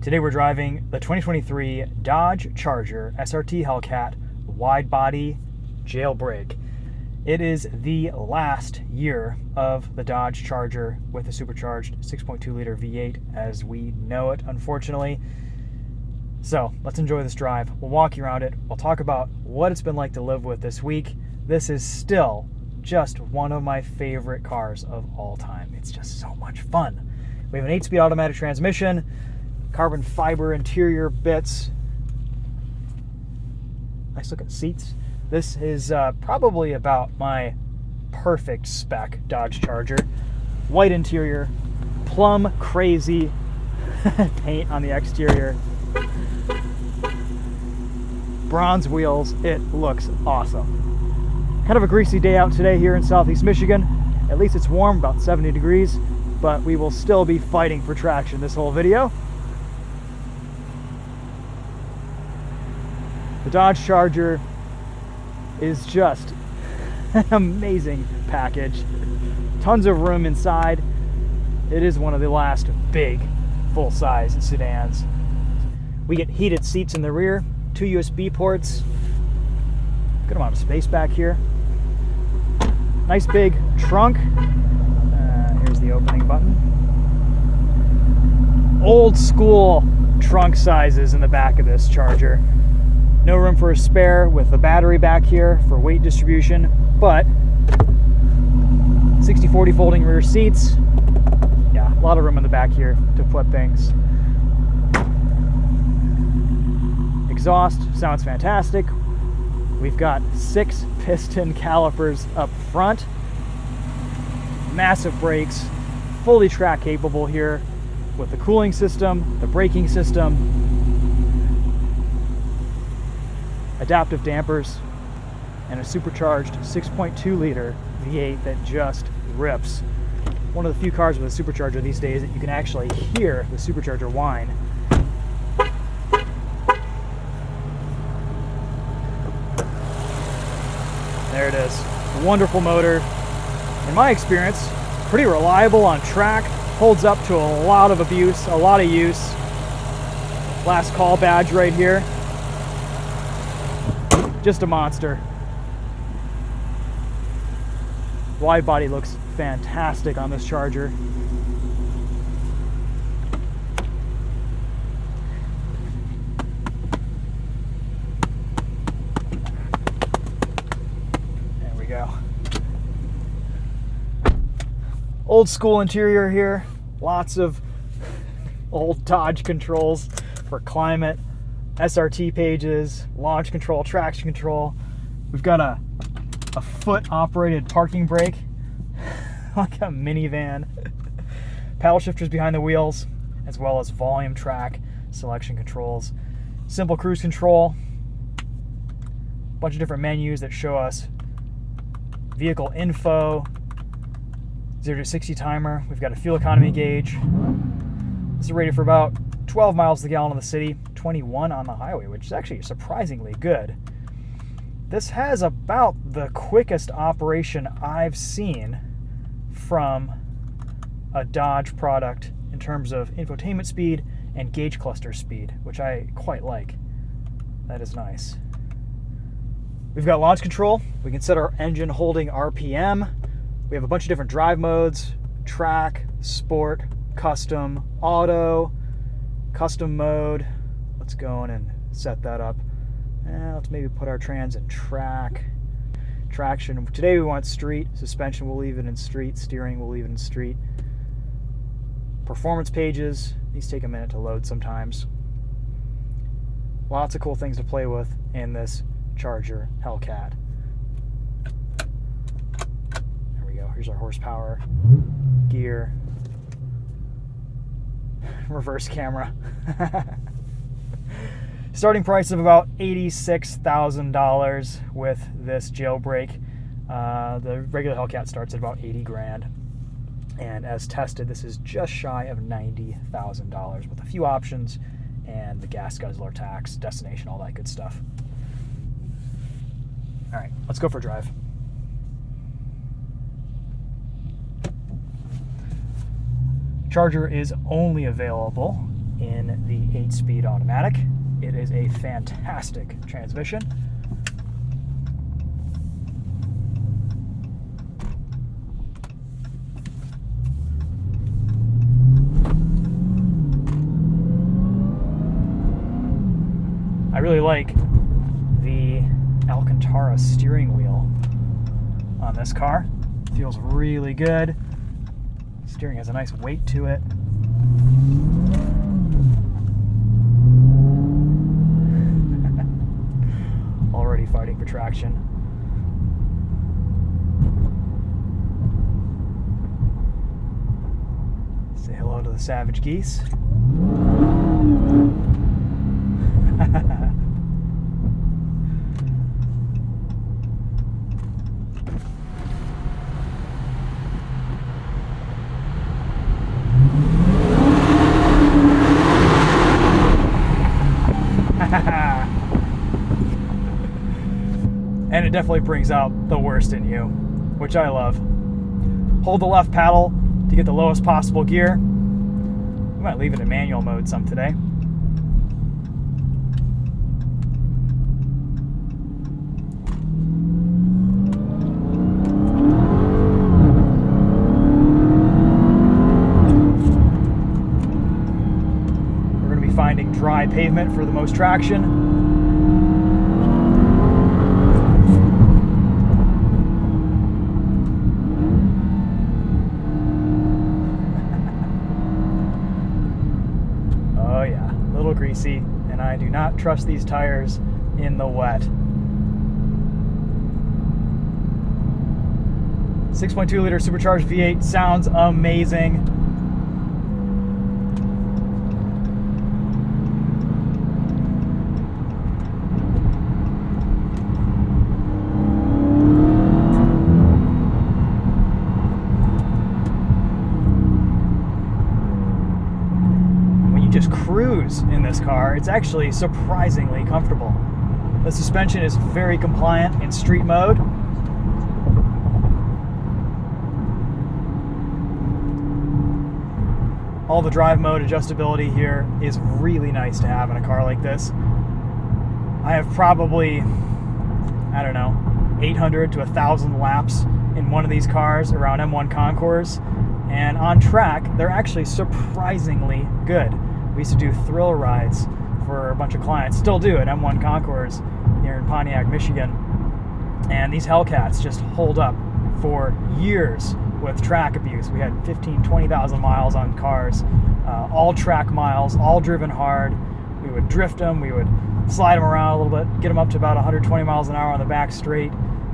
Today we're driving the 2023 Dodge Charger SRT Hellcat Widebody Jailbreak. It is the last year of the Dodge Charger with a supercharged 6.2 liter V8 as we know it, unfortunately. So let's enjoy this drive. We'll walk you around it. We'll talk about what it's been like to live with this week. This is still just one of my favorite cars of all time. It's just so much fun. We have an 8-speed automatic transmission, carbon fiber interior bits, nice looking seats. This is probably about my perfect spec Dodge Charger. White interior, plum crazy paint on the exterior, bronze wheels. It looks awesome. Kind of a greasy day out today here in Southeast Michigan. At least it's warm, about 70 degrees, but we will still be fighting for traction this whole video. The Dodge Charger is just an amazing package. Tons of room inside. It is one of the last big full-size sedans. We get heated seats in the rear, 2 USB ports, good amount of space back here. Nice big trunk. Here's the opening button. Old school trunk sizes in the back of this Charger. No room for a spare with the battery back here for weight distribution, but 60/40 folding rear seats. Yeah, a lot of room in the back here to put things. Exhaust sounds fantastic. We've got 6 piston calipers up front. Massive brakes, fully track capable here with the cooling system, the braking system, adaptive dampers, and a supercharged 6.2 liter V8 that just rips. One of the few cars with a supercharger these days that you can actually hear the supercharger whine. There it is. Wonderful motor. In my experience, pretty reliable on track. Holds up to a lot of abuse, a lot of use. Last call badge right here. Just a monster. Widebody looks fantastic on this Charger. There we go. Old school interior here. Lots of old Dodge controls for climate. SRT pages, launch control, traction control. We've got a foot operated parking brake, like a minivan. Paddle shifters behind the wheels, as well as volume track selection controls. Simple cruise control. Bunch of different menus that show us vehicle info, 0 to 60 timer. We've got a fuel economy gauge. This is rated for about 12 miles to the gallon in the city, 21 on the highway, which is actually surprisingly good. This has about the quickest operation I've seen from a Dodge product in terms of infotainment speed and gauge cluster speed, which I quite like. That is nice. We've got launch control. We can set our engine holding RPM. We have a bunch of different drive modes: track, sport, custom, auto, custom mode. Let's go in and set that up. Let's maybe put our trans in track. Traction. Today we want street. Suspension, we'll leave it in street. Steering, we'll leave it in street. Performance pages. These take a minute to load sometimes. Lots of cool things to play with in this Charger Hellcat. There we go. Here's our horsepower, gear, reverse camera. Starting price of about $86,000 with this Jailbreak. The regular Hellcat starts at about 80 grand. And as tested, this is just shy of $90,000 with a few options and the gas Guzzler Tax, destination, all that good stuff. All right, let's go for a drive. Charger is only available in the 8-speed automatic. It is a fantastic transmission. I really like the Alcantara steering wheel on this car. Feels really good. Steering has a nice weight to it. Already fighting for traction. Say hello to the Savage Geese. And it definitely brings out the worst in you, which I love. Hold the left paddle to get the lowest possible gear. We might leave it in manual mode some today. We're going to be finding dry pavement for the most traction. Greasy, and I do not trust these tires in the wet. 6.2 liter supercharged V8 sounds amazing. Just cruise in this car, it's actually surprisingly comfortable. The suspension is very compliant in street mode. All the drive mode adjustability here is really nice to have in a car like this. I have probably, I don't know, 800 to 1,000 laps in one of these cars around M1 Concours, and on track, they're actually surprisingly good. We used to do thrill rides for a bunch of clients, still do at M1 Concours here in Pontiac, Michigan. And these Hellcats just hold up for years with track abuse. We had 15, 20,000 miles on cars, all track miles, all driven hard. We would drift them, we would slide them around a little bit, get them up to about 120 miles an hour on the back straight,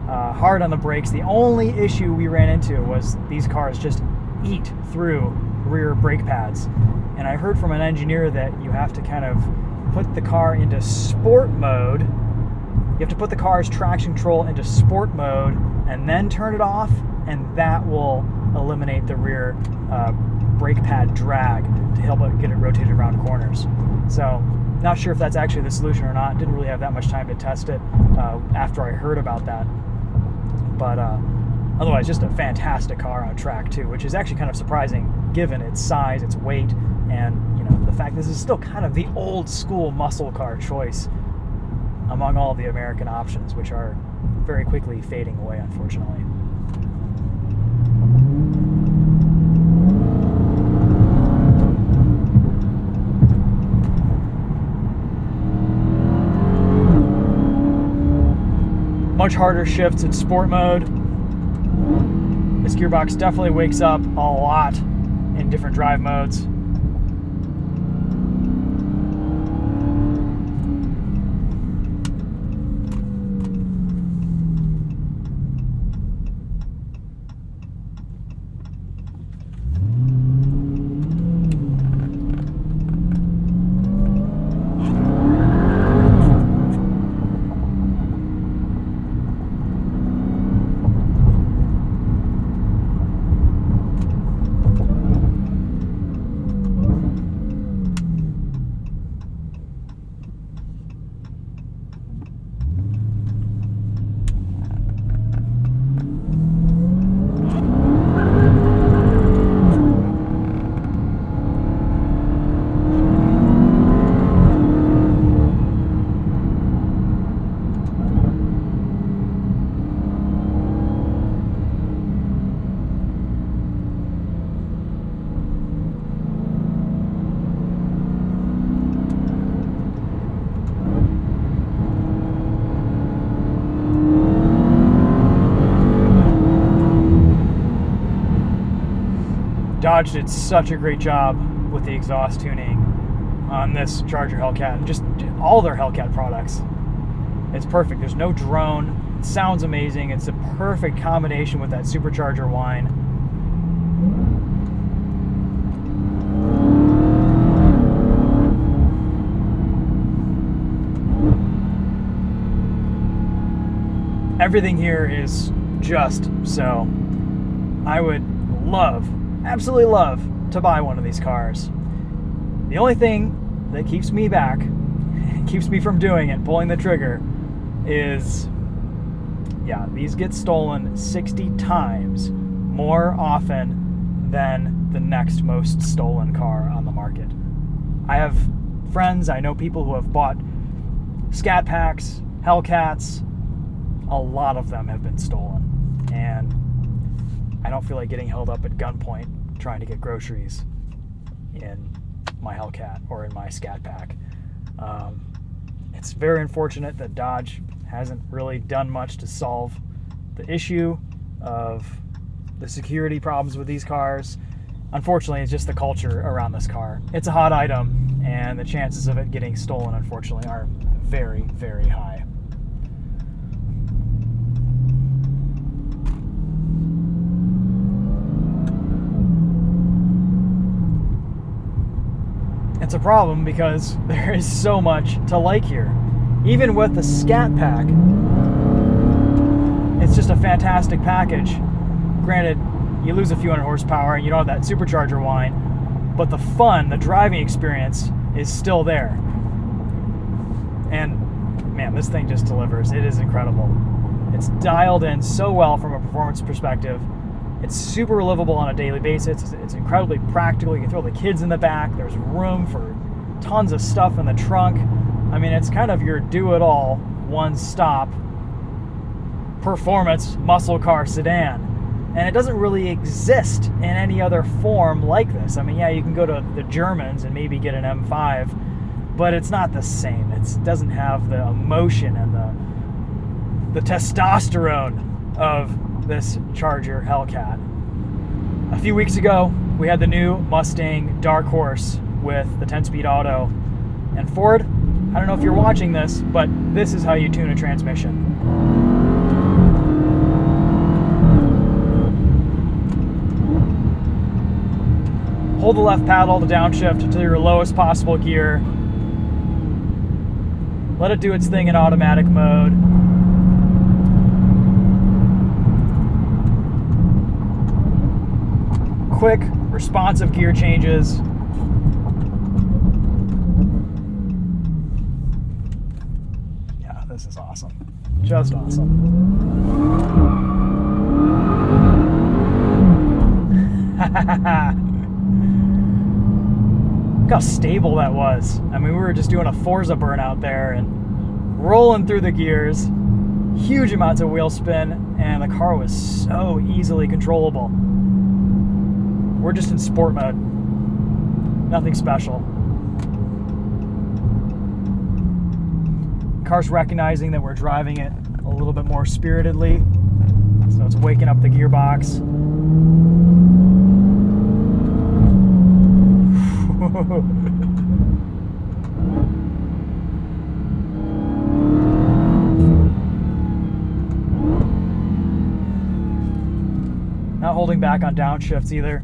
hard on the brakes. The only issue we ran into was these cars just eat through rear brake pads. And I heard from an engineer that you have to kind of put the car into sport mode. You have to put the car's traction control into sport mode and then turn it off, and that will eliminate the rear brake pad drag to help it get it rotated around corners. So, not sure if that's actually the solution or not. Didn't really have that much time to test it after I heard about that. But otherwise, just a fantastic car on track too, which is actually kind of surprising given its size, its weight, and the fact this is still kind of the old school muscle car choice among all the American options, which are very quickly fading away, unfortunately. Much harder shifts in sport mode. This gearbox definitely wakes up a lot in different drive modes. Dodge did such a great job with the exhaust tuning on this Charger Hellcat, and just all their Hellcat products. It's perfect. There's no drone. It sounds amazing. It's a perfect combination with that supercharger whine. Everything here is just so. I would love, absolutely love, to buy one of these cars. The only thing that keeps me back, keeps me from doing it, pulling the trigger, is, yeah, these get stolen 60 times more often than the next most stolen car on the market. I have friends, I know people who have bought Scat Packs, Hellcats. A lot of them have been stolen, and I don't feel like getting held up at gunpoint trying to get groceries in my Hellcat or in my Scat Pack. It's very unfortunate that Dodge hasn't really done much to solve the issue of the security problems with these cars. Unfortunately, it's just the culture around this car. It's a hot item, and the chances of it getting stolen, unfortunately, are very, very high. It's a problem because there is so much to like here. Even with the Scat Pack, it's just a fantastic package. Granted, you lose a few hundred horsepower and you don't have that supercharger whine, but the fun, the driving experience is still there. And man, this thing just delivers. It is incredible. It's dialed in so well from a performance perspective. It's super livable on a daily basis. It's incredibly practical. You can throw the kids in the back. There's room for tons of stuff in the trunk. I mean, it's kind of your do-it-all, one-stop performance muscle car sedan. And it doesn't really exist in any other form like this. I mean, yeah, you can go to the Germans and maybe get an M5, but it's not the same. It doesn't have the emotion and the testosterone of this Charger Hellcat. A few weeks ago, we had the new Mustang Dark Horse with the 10-speed auto. And Ford, I don't know if you're watching this, but this is how you tune a transmission. Hold the left paddle to downshift to your lowest possible gear. Let it do its thing in automatic mode. Quick, responsive gear changes. Yeah, this is awesome. Just awesome. Look how stable that was. I mean, we were just doing a Forza burnout there and rolling through the gears. Huge amounts of wheel spin, and the car was so easily controllable. We're just in sport mode. Nothing special. Car's recognizing that we're driving it a little bit more spiritedly, so it's waking up the gearbox. Not holding back on downshifts either.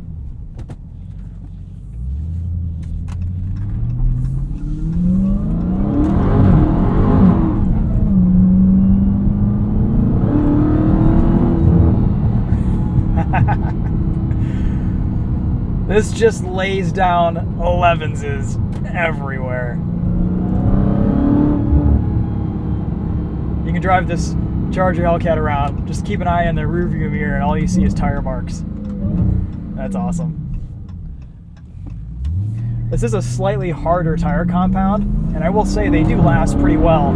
This just lays down 11s everywhere. You can drive this Charger Hellcat around, just keep an eye in the rearview mirror and all you see is tire marks. That's awesome. This is a slightly harder tire compound, and I will say they do last pretty well.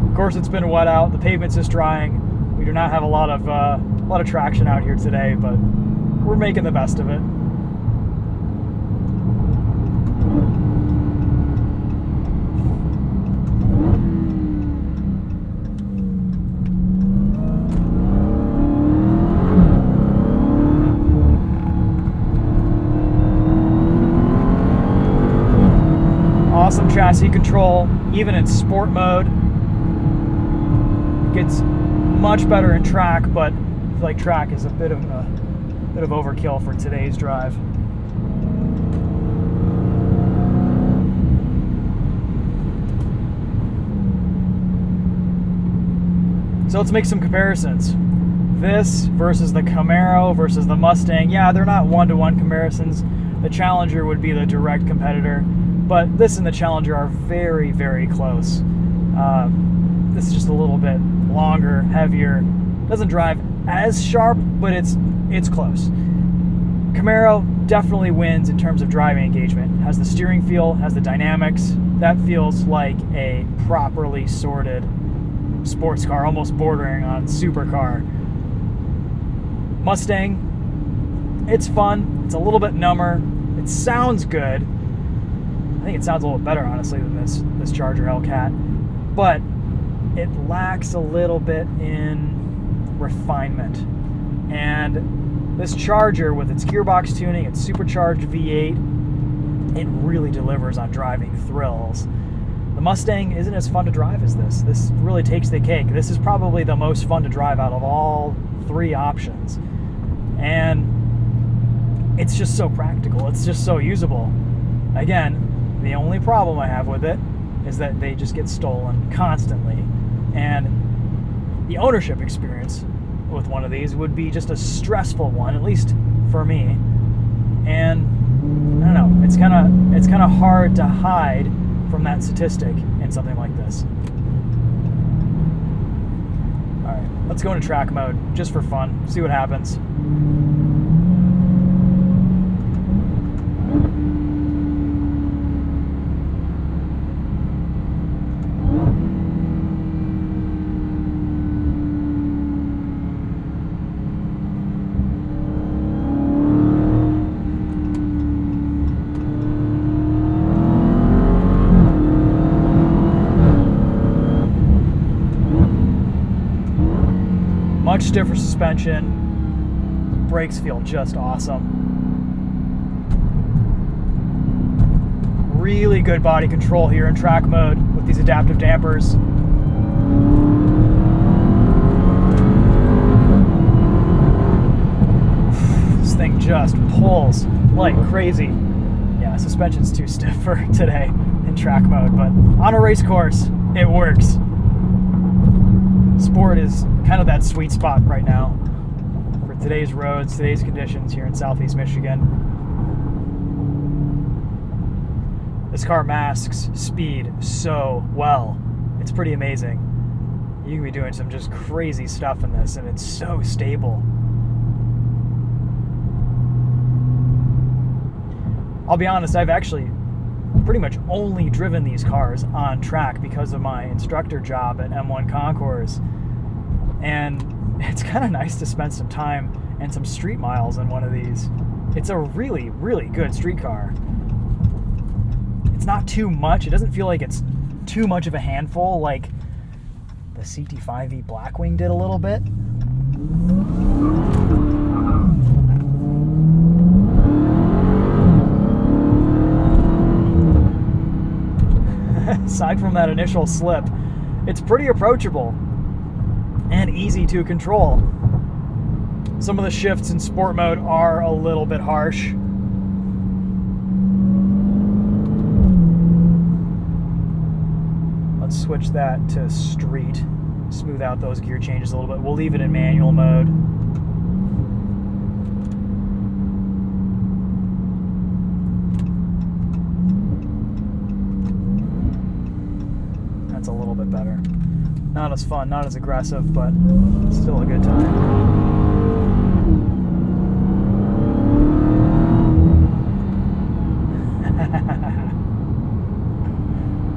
Of course, it's been wet out. The pavement's just drying. We do not have a lot of traction out here today, but we're making the best of it. Awesome chassis control, even in sport mode. It gets much better in track, but I feel like track is a bit of overkill for today's drive. So let's make some comparisons. This versus the Camaro versus the Mustang. Yeah, they're not one-to-one comparisons. The Challenger would be the direct competitor, but this and the Challenger are very, very close. This is just a little bit longer, heavier. Doesn't drive as sharp, but it's close. Camaro definitely wins in terms of driving engagement. Has the steering feel, has the dynamics. That feels like a properly sorted sports car, almost bordering on supercar. Mustang, it's fun. It's a little bit number. It sounds good. I think it sounds a little better, honestly, than this Charger Hellcat. But it lacks a little bit in refinement. And this Charger, with its gearbox tuning, its supercharged V8, it really delivers on driving thrills. The Mustang isn't as fun to drive as this. This really takes the cake. This is probably the most fun to drive out of all three options. And it's just so practical. It's just so usable. Again, the only problem I have with it is that they just get stolen constantly. And the ownership experience with one of these would be just a stressful one, at least for me. And I don't know, it's kind of hard to hide from that statistic in something like this. All right, let's go into track mode just for fun, see what happens. Much stiffer suspension. Brakes feel just awesome. Really good body control here in track mode with these adaptive dampers. This thing just pulls like crazy. Yeah, suspension's too stiff for today in track mode, but on a race course, it works. Sport is kind of that sweet spot right now for today's roads, today's conditions here in Southeast Michigan. This car masks speed so well. It's pretty amazing. You can be doing some just crazy stuff in this, and it's so stable. I'll be honest, I've actually pretty much only driven these cars on track because of my instructor job at M1 Concours. And it's kind of nice to spend some time and some street miles in one of these. It's a really, really good street car. It's not too much. It doesn't feel like it's too much of a handful like the CT5e Blackwing did a little bit. Aside from that initial slip, it's pretty approachable and easy to control. Some of the shifts in sport mode are a little bit harsh. Let's switch that to street, smooth out those gear changes a little bit. We'll leave it in manual mode. That's a little bit better. Not as fun, not as aggressive, but still a good time.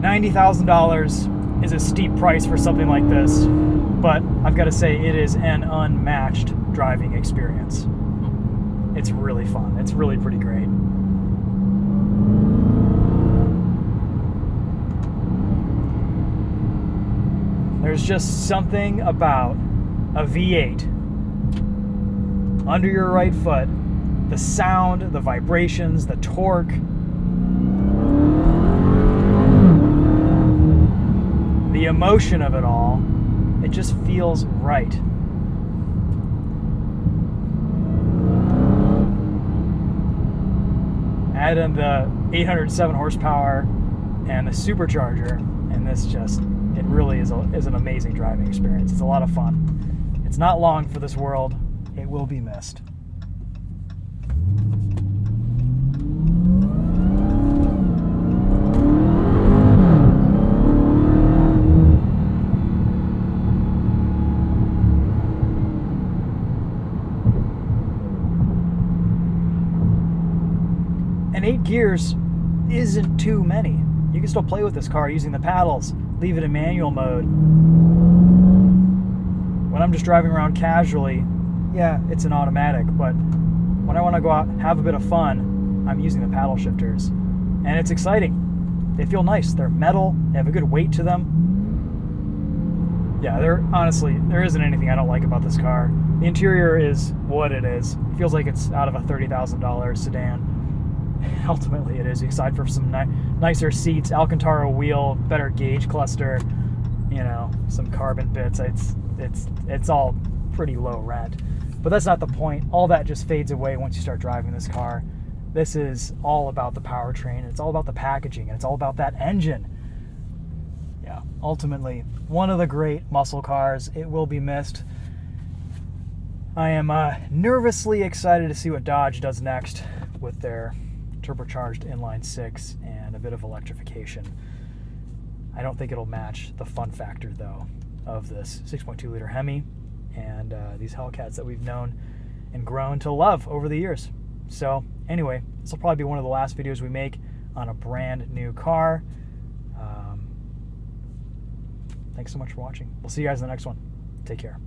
$90,000 is a steep price for something like this, but I've got to say it is an unmatched driving experience. It's really fun. It's really pretty great. There's just something about a V8 under your right foot, the sound, the vibrations, the torque. the emotion of it all, it just feels right. Add in the 807 horsepower and the supercharger, and this just, it really is an amazing driving experience. It's a lot of fun. It's not long for this world. It will be missed. And 8 gears isn't too many. You can still play with this car using the paddles, leave it in manual mode. When I'm just driving around casually, yeah, it's an automatic, but when I want to go out and have a bit of fun, I'm using the paddle shifters. And it's exciting. They feel nice. They're metal. They have a good weight to them. Yeah, honestly, there isn't anything I don't like about this car. The interior is what it is. It feels like it's out of a $30,000 sedan. Ultimately it is, aside from some nicer seats, Alcantara wheel, better gauge cluster, some carbon bits. It's all pretty low rent, but that's not the point. All that just fades away once you start driving this car. This is all about the powertrain, it's all about the packaging, and it's all about that engine. Yeah, ultimately one of the great muscle cars. It will be missed. I am nervously excited to see what Dodge does next with their turbocharged inline 6 and a bit of electrification. I don't think it'll match the fun factor, though, of this 6.2 liter HEMI and these Hellcats that we've known and grown to love over the years. So anyway, this will probably be one of the last videos we make on a brand new car. Thanks so much for watching. We'll see you guys in the next one. Take care.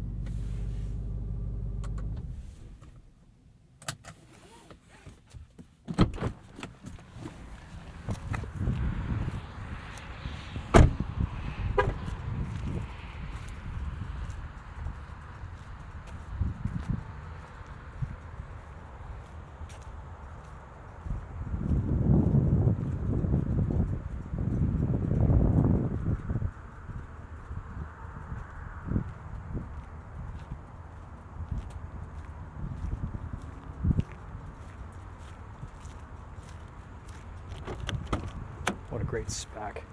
What a great spec.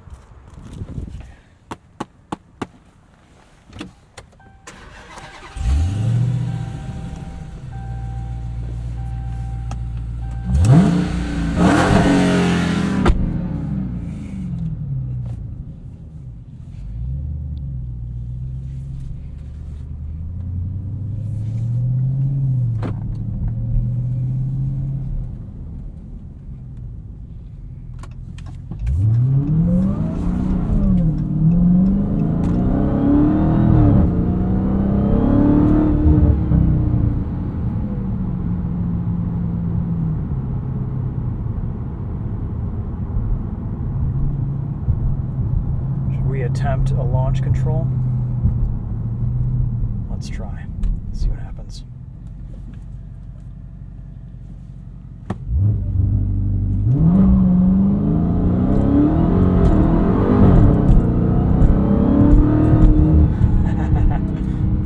Attempt a launch control. Let's try. See what happens.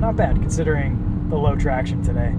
Not bad considering the low traction today.